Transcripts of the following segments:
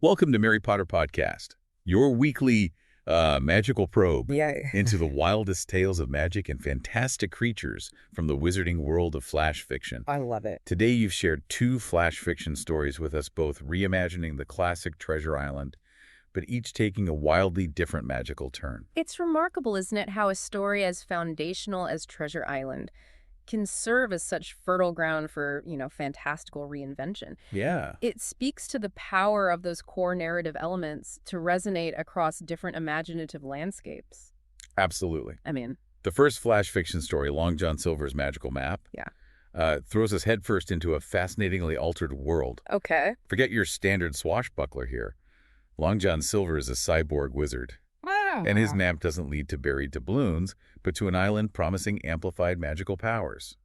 Welcome to Mary Potter Podcast, your weekly magical probe Yay. into the wildest tales of magic and fantastic creatures from the wizarding world of flash fiction. I love it. Today you've shared two flash fiction stories with us, both reimagining the classic Treasure Island, but each taking a wildly different magical turn. It's remarkable, isn't it, how a story as foundational as Treasure Island can serve as such fertile ground for, fantastical reinvention. Yeah. It speaks to the power of those core narrative elements to resonate across different imaginative landscapes. Absolutely. The first flash fiction story, Long John Silver's Magical Map, throws us headfirst into a fascinatingly altered world. Okay. Forget your standard swashbuckler here. Long John Silver is a cyborg wizard. And his map doesn't lead to buried doubloons, but to an island promising amplified magical powers.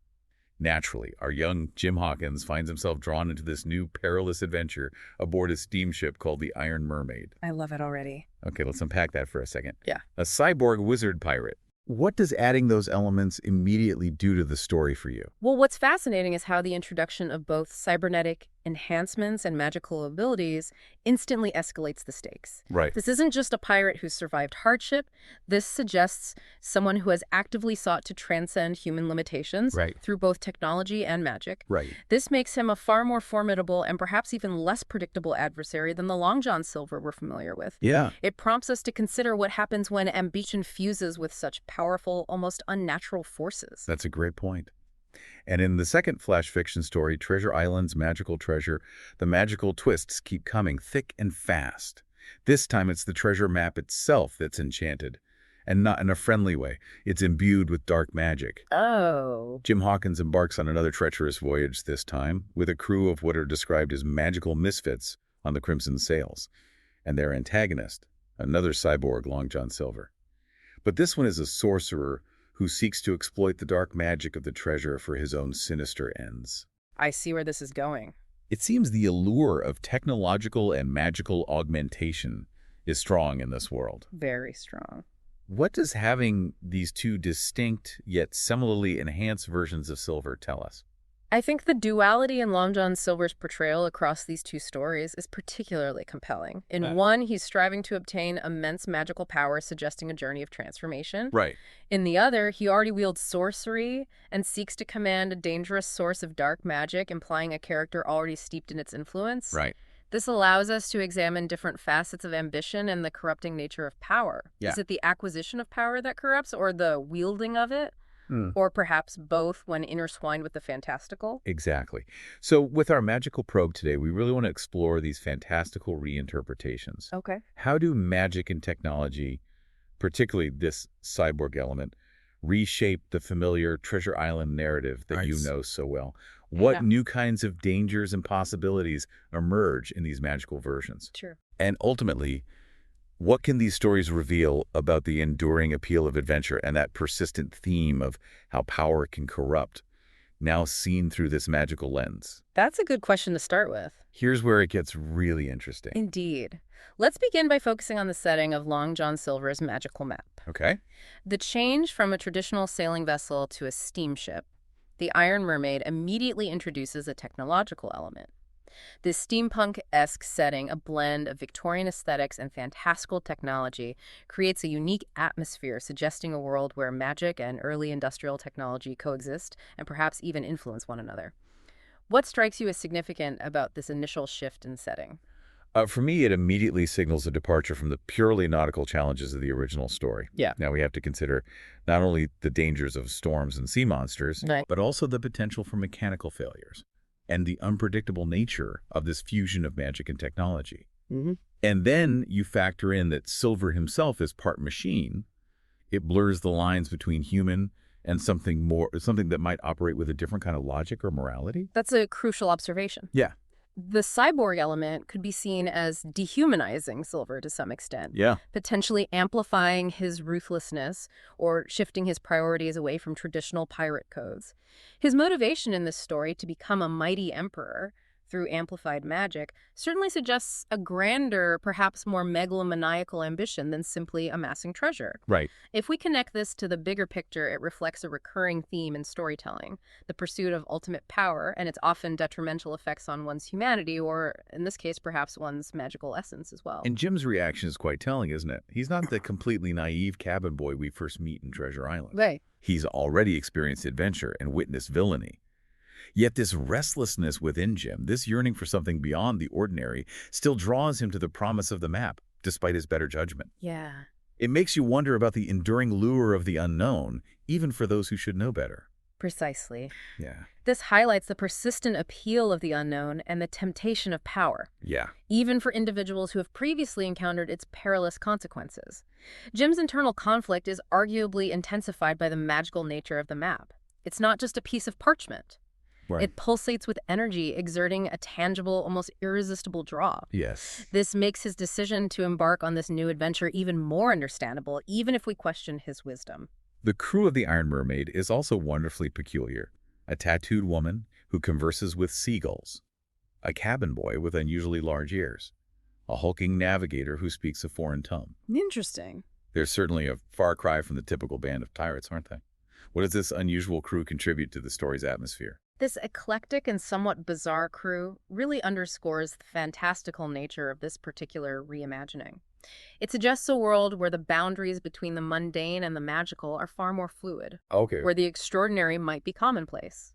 Naturally, our young Jim Hawkins finds himself drawn into this new perilous adventure aboard a steamship called the Iron Mermaid. I love it already. Okay, let's unpack that for a second. Yeah. A cyborg wizard pirate. What does adding those elements immediately do to the story for you? Well, what's fascinating is how the introduction of both cybernetic enhancements and magical abilities instantly escalates the stakes. Right. This isn't just a pirate who's survived hardship. This suggests someone who has actively sought to transcend human limitations through both technology and magic. Right. This makes him a far more formidable and perhaps even less predictable adversary than the Long John Silver we're familiar with. Yeah. It prompts us to consider what happens when ambition fuses with such powerful, almost unnatural forces. That's a great point. And in the second flash fiction story, Treasure Island's Magical Treasure, the magical twists keep coming thick and fast. This time it's the treasure map itself that's enchanted, and not in a friendly way. It's imbued with dark magic. Oh. Jim Hawkins embarks on another treacherous voyage this time, with a crew of what are described as magical misfits on the Crimson Sails, and their antagonist, another cyborg, Long John Silver. But this one is a sorcerer who seeks to exploit the dark magic of the treasure for his own sinister ends. I see where this is going. It seems the allure of technological and magical augmentation is strong in this world. Very strong. What does having these two distinct yet similarly enhanced versions of Silver tell us? I think the duality in Long John Silver's portrayal across these two stories is particularly compelling. In one, he's striving to obtain immense magical power, suggesting a journey of transformation. Right. In the other, he already wields sorcery and seeks to command a dangerous source of dark magic, implying a character already steeped in its influence. Right. This allows us to examine different facets of ambition and the corrupting nature of power. Yeah. Is it the acquisition of power that corrupts, or the wielding of it? Or perhaps both when intertwined with the fantastical? Exactly. So with our magical probe today, we really want to explore these fantastical reinterpretations. Okay. How do magic and technology, particularly this cyborg element, reshape the familiar Treasure Island narrative that you know so well? What new kinds of dangers and possibilities emerge in these magical versions? Sure. And ultimately, what can these stories reveal about the enduring appeal of adventure and that persistent theme of how power can corrupt, now seen through this magical lens? That's a good question to start with. Here's where it gets really interesting. Indeed. Let's begin by focusing on the setting of Long John Silver's Magical Map. Okay. The change from a traditional sailing vessel to a steamship, the Iron Mermaid, immediately introduces a technological element. This steampunk-esque setting, a blend of Victorian aesthetics and fantastical technology, creates a unique atmosphere suggesting a world where magic and early industrial technology coexist and perhaps even influence one another. What strikes you as significant about this initial shift in setting? For me, it immediately signals a departure from the purely nautical challenges of the original story. Yeah. Now we have to consider not only the dangers of storms and sea monsters, but also the potential for mechanical failures and the unpredictable nature of this fusion of magic and technology. And then you factor in that Silver himself is part machine. It blurs the lines between human and something that might operate with a different kind of logic or morality. That's a crucial observation. Yeah. The cyborg element could be seen as dehumanizing Silver to some extent. Yeah. Potentially amplifying his ruthlessness or shifting his priorities away from traditional pirate codes. His motivation in this story to become a mighty emperor through amplified magic certainly suggests a grander, perhaps more megalomaniacal ambition than simply amassing treasure. Right. If we connect this to the bigger picture, it reflects a recurring theme in storytelling, the pursuit of ultimate power and its often detrimental effects on one's humanity, or in this case, perhaps one's magical essence as well. And Jim's reaction is quite telling, isn't it? He's not the completely naive cabin boy we first meet in Treasure Island. Right. He's already experienced adventure and witnessed villainy. Yet this restlessness within Jim, this yearning for something beyond the ordinary, still draws him to the promise of the map, despite his better judgment. Yeah. It makes you wonder about the enduring lure of the unknown, even for those who should know better. Precisely. Yeah. This highlights the persistent appeal of the unknown and the temptation of power. Yeah. Even for individuals who have previously encountered its perilous consequences. Jim's internal conflict is arguably intensified by the magical nature of the map. It's not just a piece of parchment. Right. It pulsates with energy, exerting a tangible, almost irresistible draw. Yes. This makes his decision to embark on this new adventure even more understandable, even if we question his wisdom. The crew of the Iron Mermaid is also wonderfully peculiar. A tattooed woman who converses with seagulls. A cabin boy with unusually large ears. A hulking navigator who speaks a foreign tongue. Interesting. They're certainly a far cry from the typical band of pirates, aren't they? What does this unusual crew contribute to the story's atmosphere? This eclectic and somewhat bizarre crew really underscores the fantastical nature of this particular reimagining. It suggests a world where the boundaries between the mundane and the magical are far more fluid, where the extraordinary might be commonplace.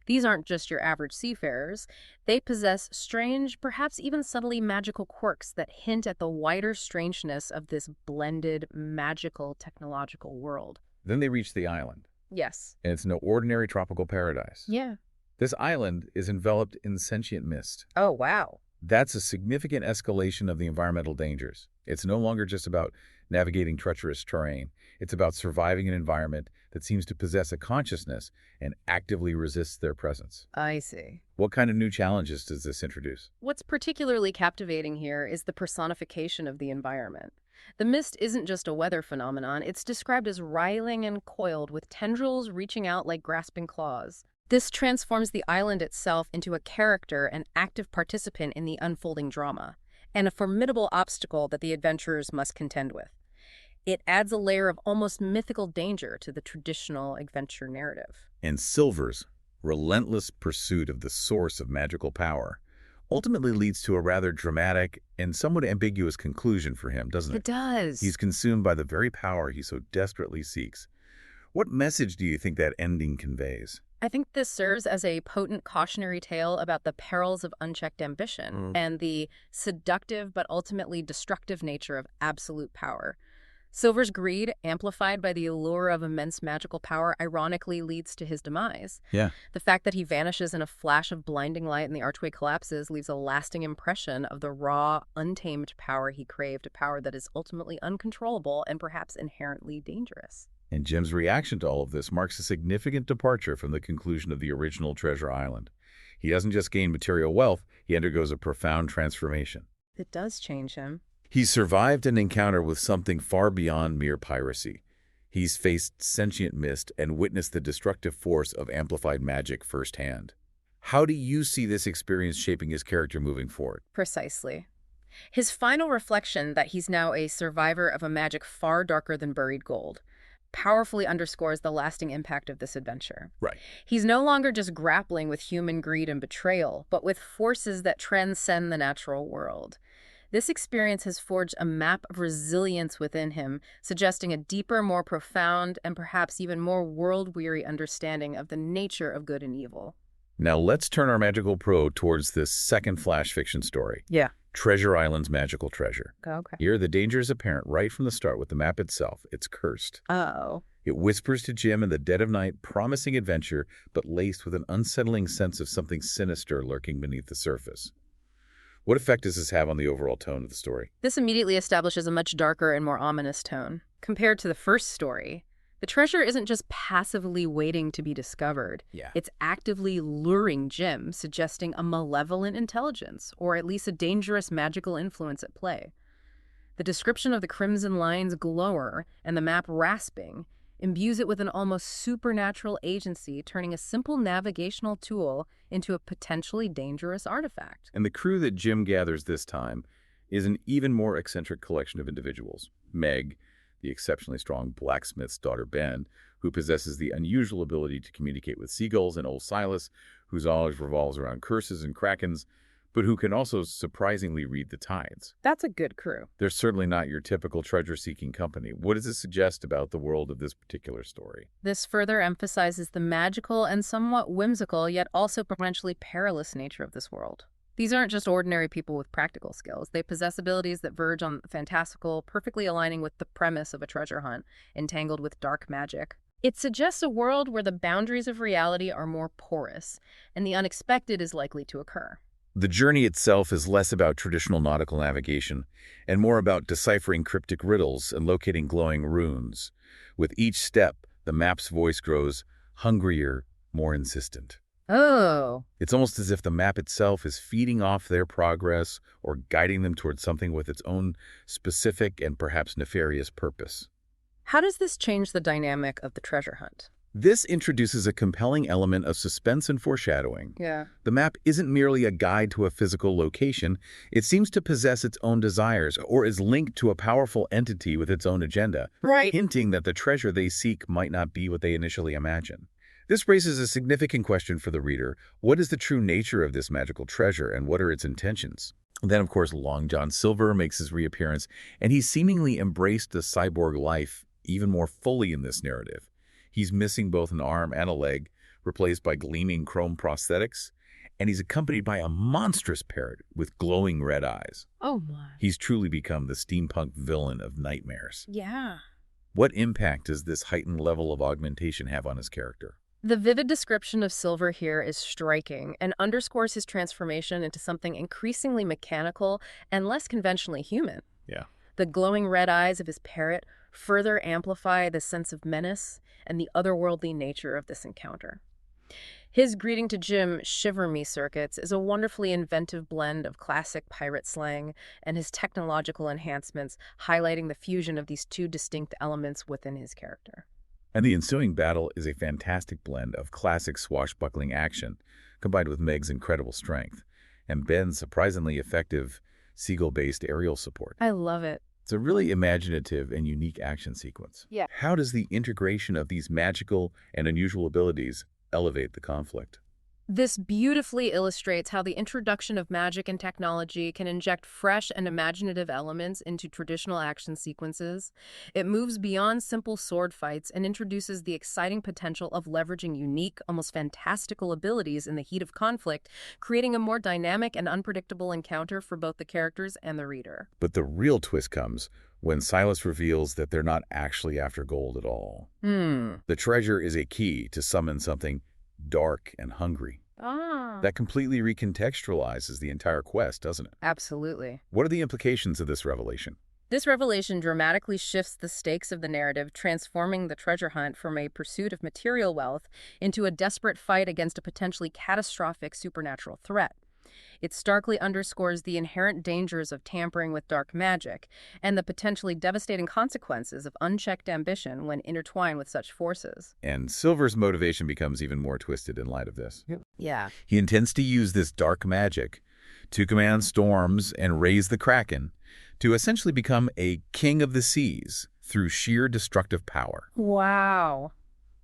These aren't just your average seafarers. They possess strange, perhaps even subtly magical quirks that hint at the wider strangeness of this blended, magical, technological world. Then they reach the island. Yes. And it's no ordinary tropical paradise. Yeah. This island is enveloped in sentient mist. Oh, wow. That's a significant escalation of the environmental dangers. It's no longer just about navigating treacherous terrain. It's about surviving an environment that seems to possess a consciousness and actively resists their presence. I see. What kind of new challenges does this introduce? What's particularly captivating here is the personification of the environment. The mist isn't just a weather phenomenon. It's described as writhing and coiled, with tendrils reaching out like grasping claws. This transforms the island itself into a character and active participant in the unfolding drama, and a formidable obstacle that the adventurers must contend with. It adds a layer of almost mythical danger to the traditional adventure narrative. And Silver's relentless pursuit of the source of magical power ultimately leads to a rather dramatic and somewhat ambiguous conclusion for him, doesn't it? It does. He's consumed by the very power he so desperately seeks. What message do you think that ending conveys? I think this serves as a potent cautionary tale about the perils of unchecked ambition and the seductive but ultimately destructive nature of absolute power. Silver's greed, amplified by the allure of immense magical power, ironically leads to his demise. Yeah. The fact that he vanishes in a flash of blinding light and the archway collapses leaves a lasting impression of the raw, untamed power he craved, a power that is ultimately uncontrollable and perhaps inherently dangerous. And Jim's reaction to all of this marks a significant departure from the conclusion of the original Treasure Island. He doesn't just gain material wealth, he undergoes a profound transformation. It does change him. He's survived an encounter with something far beyond mere piracy. He's faced sentient mist and witnessed the destructive force of amplified magic firsthand. How do you see this experience shaping his character moving forward? Precisely. His final reflection that he's now a survivor of a magic far darker than buried gold powerfully underscores the lasting impact of this adventure. Right. He's no longer just grappling with human greed and betrayal, but with forces that transcend the natural world. This experience has forged a map of resilience within him, suggesting a deeper, more profound, and perhaps even more world-weary understanding of the nature of good and evil. Now let's turn our magical probe towards this second flash fiction story. Yeah. Treasure Island's magical treasure. Okay. Here, the danger is apparent right from the start with the map itself. It's cursed. Oh. It whispers to Jim in the dead of night, promising adventure, but laced with an unsettling sense of something sinister lurking beneath the surface. What effect does this have on the overall tone of the story? This immediately establishes a much darker and more ominous tone. Compared to the first story, the treasure isn't just passively waiting to be discovered. Yeah. It's actively luring Jim, suggesting a malevolent intelligence, or at least a dangerous magical influence at play. The description of the crimson lines glower and the map rasping imbues it with an almost supernatural agency, turning a simple navigational tool into a potentially dangerous artifact. And the crew that Jim gathers this time is an even more eccentric collection of individuals. Meg, the exceptionally strong blacksmith's daughter Ben, who possesses the unusual ability to communicate with seagulls, and old Silas, whose knowledge revolves around curses and krakens, but who can also surprisingly read the tides. That's a good crew. They're certainly not your typical treasure-seeking company. What does it suggest about the world of this particular story? This further emphasizes the magical and somewhat whimsical, yet also potentially perilous nature of this world. These aren't just ordinary people with practical skills. They possess abilities that verge on fantastical, perfectly aligning with the premise of a treasure hunt, entangled with dark magic. It suggests a world where the boundaries of reality are more porous, and the unexpected is likely to occur. The journey itself is less about traditional nautical navigation and more about deciphering cryptic riddles and locating glowing runes. With each step, the map's voice grows hungrier, more insistent. Oh. It's almost as if the map itself is feeding off their progress or guiding them towards something with its own specific and perhaps nefarious purpose. How does this change the dynamic of the treasure hunt? This introduces a compelling element of suspense and foreshadowing. Yeah. The map isn't merely a guide to a physical location. It seems to possess its own desires or is linked to a powerful entity with its own agenda, Right. hinting that the treasure they seek might not be what they initially imagine. This raises a significant question for the reader. What is the true nature of this magical treasure, and what are its intentions? And then, of course, Long John Silver makes his reappearance, and he's seemingly embraced the cyborg life even more fully in this narrative. He's missing both an arm and a leg, replaced by gleaming chrome prosthetics, and he's accompanied by a monstrous parrot with glowing red eyes. Oh my. He's truly become the steampunk villain of nightmares. Yeah. What impact does this heightened level of augmentation have on his character? The vivid description of Silver here is striking and underscores his transformation into something increasingly mechanical and less conventionally human. Yeah. The glowing red eyes of his parrot further amplify the sense of menace and the otherworldly nature of this encounter. His greeting to Jim, "Shiver me" circuits is a wonderfully inventive blend of classic pirate slang and his technological enhancements, highlighting the fusion of these two distinct elements within his character. And the ensuing battle is a fantastic blend of classic swashbuckling action, combined with Meg's incredible strength, and Ben's surprisingly effective seagull-based aerial support. I love it. It's a really imaginative and unique action sequence. Yeah. How does the integration of these magical and unusual abilities elevate the conflict? This beautifully illustrates how the introduction of magic and technology can inject fresh and imaginative elements into traditional action sequences. It moves beyond simple sword fights and introduces the exciting potential of leveraging unique, almost fantastical abilities in the heat of conflict, creating a more dynamic and unpredictable encounter for both the characters and the reader. But the real twist comes when Silas reveals that they're not actually after gold at all. The treasure is a key to summon something dark and hungry. That completely recontextualizes the entire quest, doesn't it? Absolutely. What are the implications of this revelation? This revelation dramatically shifts the stakes of the narrative, transforming the treasure hunt from a pursuit of material wealth into a desperate fight against a potentially catastrophic supernatural threat. It starkly underscores the inherent dangers of tampering with dark magic and the potentially devastating consequences of unchecked ambition when intertwined with such forces. And Silver's motivation becomes even more twisted in light of this. Yeah. He intends to use this dark magic to command storms and raise the kraken to essentially become a king of the seas through sheer destructive power. Wow.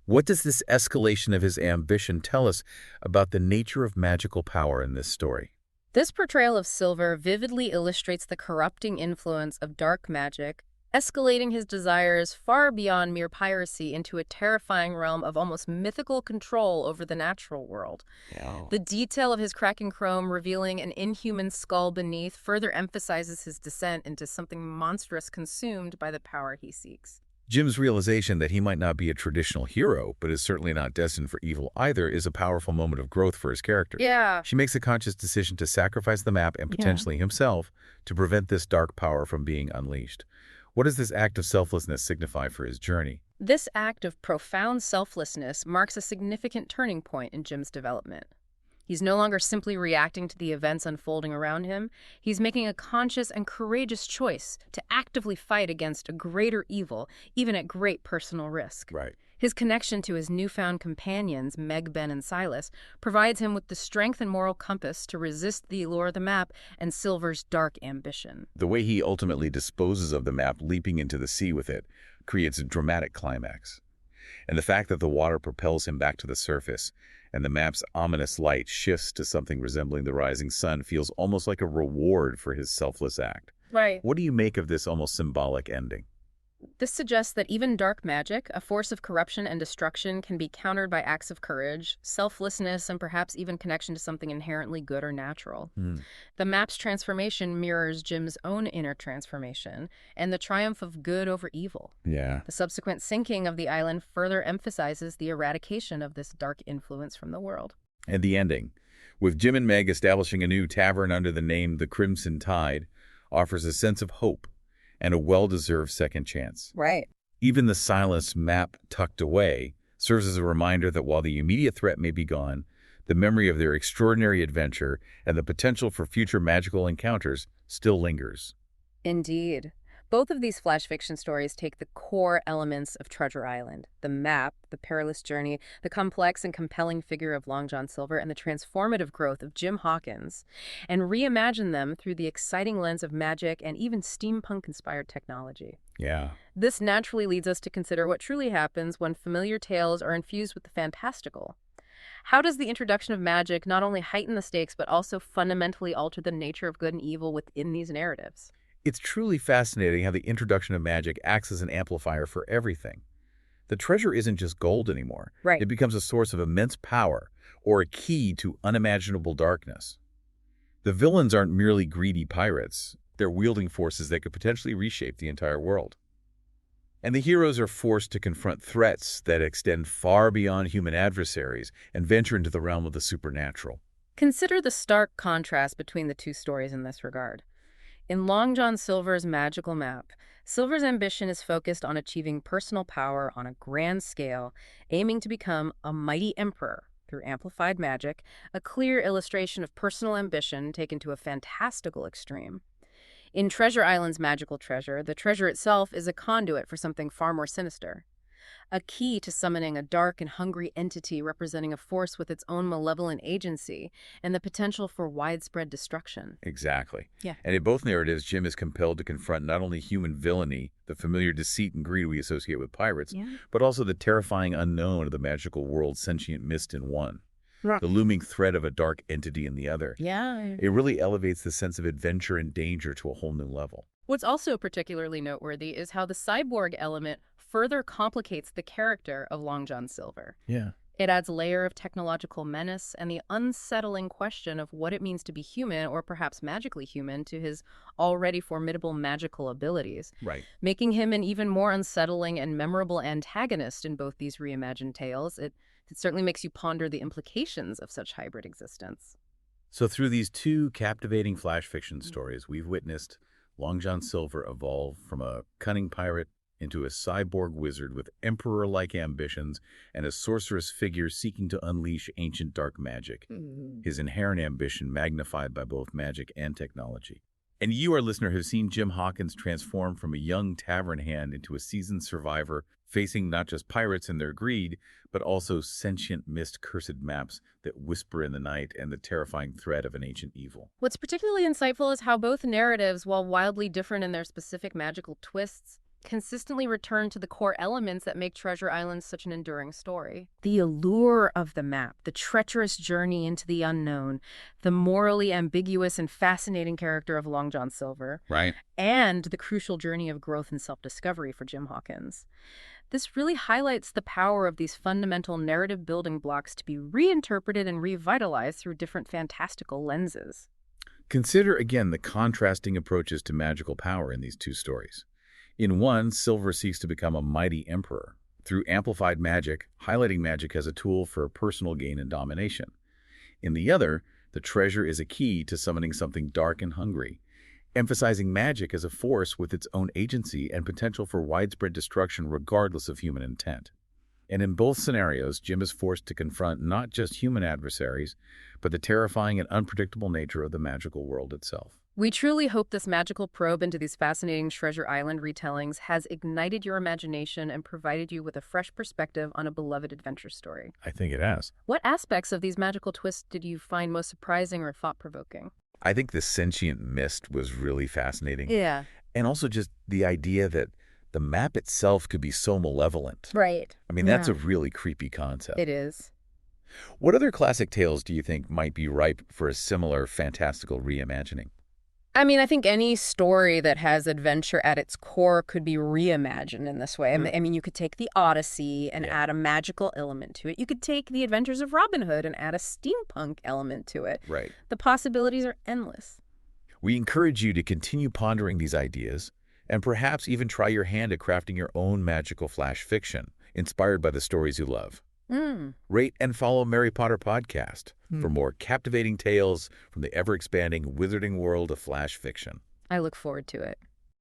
What does this escalation of his ambition tell us about the nature of magical power in this story? This portrayal of Silver vividly illustrates the corrupting influence of dark magic, escalating his desires far beyond mere piracy into a terrifying realm of almost mythical control over the natural world. Yeah. The detail of his cracking chrome revealing an inhuman skull beneath further emphasizes his descent into something monstrous consumed by the power he seeks. Jim's realization that he might not be a traditional hero, but is certainly not destined for evil either, is a powerful moment of growth for his character. Yeah. She makes a conscious decision to sacrifice the map and potentially himself to prevent this dark power from being unleashed. What does this act of selflessness signify for his journey? This act of profound selflessness marks a significant turning point in Jim's development. He's no longer simply reacting to the events unfolding around him. He's making a conscious and courageous choice to actively fight against a greater evil, even at great personal risk. Right. His connection to his newfound companions, Meg, Ben, and Silas, provides him with the strength and moral compass to resist the allure of the map and Silver's dark ambition. The way he ultimately disposes of the map, leaping into the sea with it, creates a dramatic climax. And the fact that the water propels him back to the surface and the map's ominous light shifts to something resembling the rising sun feels almost like a reward for his selfless act. Right. What do you make of this almost symbolic ending? This suggests that even dark magic, a force of corruption and destruction, can be countered by acts of courage, selflessness, and perhaps even connection to something inherently good or natural. The map's transformation mirrors Jim's own inner transformation and the triumph of good over evil. Yeah. The subsequent sinking of the island further emphasizes the eradication of this dark influence from the world. And the ending, with Jim and Meg establishing a new tavern under the name The Crimson Tide, offers a sense of hope and a well-deserved second chance. Right. Even the Silas map tucked away serves as a reminder that while the immediate threat may be gone, the memory of their extraordinary adventure and the potential for future magical encounters still lingers. Indeed. Both of these flash fiction stories take the core elements of Treasure Island, the map, the perilous journey, the complex and compelling figure of Long John Silver, and the transformative growth of Jim Hawkins, and reimagine them through the exciting lens of magic and even steampunk-inspired technology. Yeah. This naturally leads us to consider what truly happens when familiar tales are infused with the fantastical. How does the introduction of magic not only heighten the stakes, but also fundamentally alter the nature of good and evil within these narratives? It's truly fascinating how the introduction of magic acts as an amplifier for everything. The treasure isn't just gold anymore. Right. It becomes a source of immense power or a key to unimaginable darkness. The villains aren't merely greedy pirates. They're wielding forces that could potentially reshape the entire world. And the heroes are forced to confront threats that extend far beyond human adversaries and venture into the realm of the supernatural. Consider the stark contrast between the two stories in this regard. In Long John Silver's magical map, Silver's ambition is focused on achieving personal power on a grand scale, aiming to become a mighty emperor through amplified magic, a clear illustration of personal ambition taken to a fantastical extreme. In Treasure Island's magical treasure, the treasure itself is a conduit for something far more sinister. A key to summoning a dark and hungry entity representing a force with its own malevolent agency and the potential for widespread destruction. Exactly. Yeah. And in both narratives, Jim is compelled to confront not only human villainy, the familiar deceit and greed we associate with pirates, but also the terrifying unknown of the magical world sentient mist in one. The looming threat of a dark entity in the other. Yeah. It really elevates the sense of adventure and danger to a whole new level. What's also particularly noteworthy is how the cyborg element further complicates the character of Long John Silver. Yeah. It adds a layer of technological menace and the unsettling question of what it means to be human, or perhaps magically human, to his already formidable magical abilities, Right. making him an even more unsettling and memorable antagonist in both these reimagined tales. It certainly makes you ponder the implications of such hybrid existence. So through these two captivating flash fiction stories, we've witnessed Long John Silver evolve from a cunning pirate into a cyborg wizard with emperor-like ambitions and a sorceress figure seeking to unleash ancient dark magic, his inherent ambition magnified by both magic and technology. And you, our listener, have seen Jim Hawkins transform from a young tavern hand into a seasoned survivor, facing not just pirates and their greed, but also sentient mist-cursed maps that whisper in the night and the terrifying threat of an ancient evil. What's particularly insightful is how both narratives, while wildly different in their specific magical twists, consistently return to the core elements that make Treasure Island such an enduring story. The allure of the map, the treacherous journey into the unknown, the morally ambiguous and fascinating character of Long John Silver, Right. and the crucial journey of growth and self-discovery for Jim Hawkins. This really highlights the power of these fundamental narrative building blocks to be reinterpreted and revitalized through different fantastical lenses. Consider again the contrasting approaches to magical power in these two stories. In one, Silver seeks to become a mighty emperor through amplified magic, highlighting magic as a tool for personal gain and domination. In the other, the treasure is a key to summoning something dark and hungry, emphasizing magic as a force with its own agency and potential for widespread destruction regardless of human intent. And in both scenarios, Jim is forced to confront not just human adversaries, but the terrifying and unpredictable nature of the magical world itself. We truly hope this magical probe into these fascinating Treasure Island retellings has ignited your imagination and provided you with a fresh perspective on a beloved adventure story. I think it has. What aspects of these magical twists did you find most surprising or thought-provoking? I think the sentient mist was really fascinating. Yeah. And also just the idea that the map itself could be so malevolent. Right. I mean, that's a really creepy concept. It is. What other classic tales do you think might be ripe for a similar fantastical reimagining? I mean, I think any story that has adventure at its core could be reimagined in this way. I mean, you could take the Odyssey and add a magical element to it. You could take the Adventures of Robin Hood and add a steampunk element to it. Right. The possibilities are endless. We encourage you to continue pondering these ideas and perhaps even try your hand at crafting your own magical flash fiction inspired by the stories you love. Rate and follow Mary Potter Podcast for more captivating tales from the ever-expanding wizarding world of flash fiction. I look forward to it.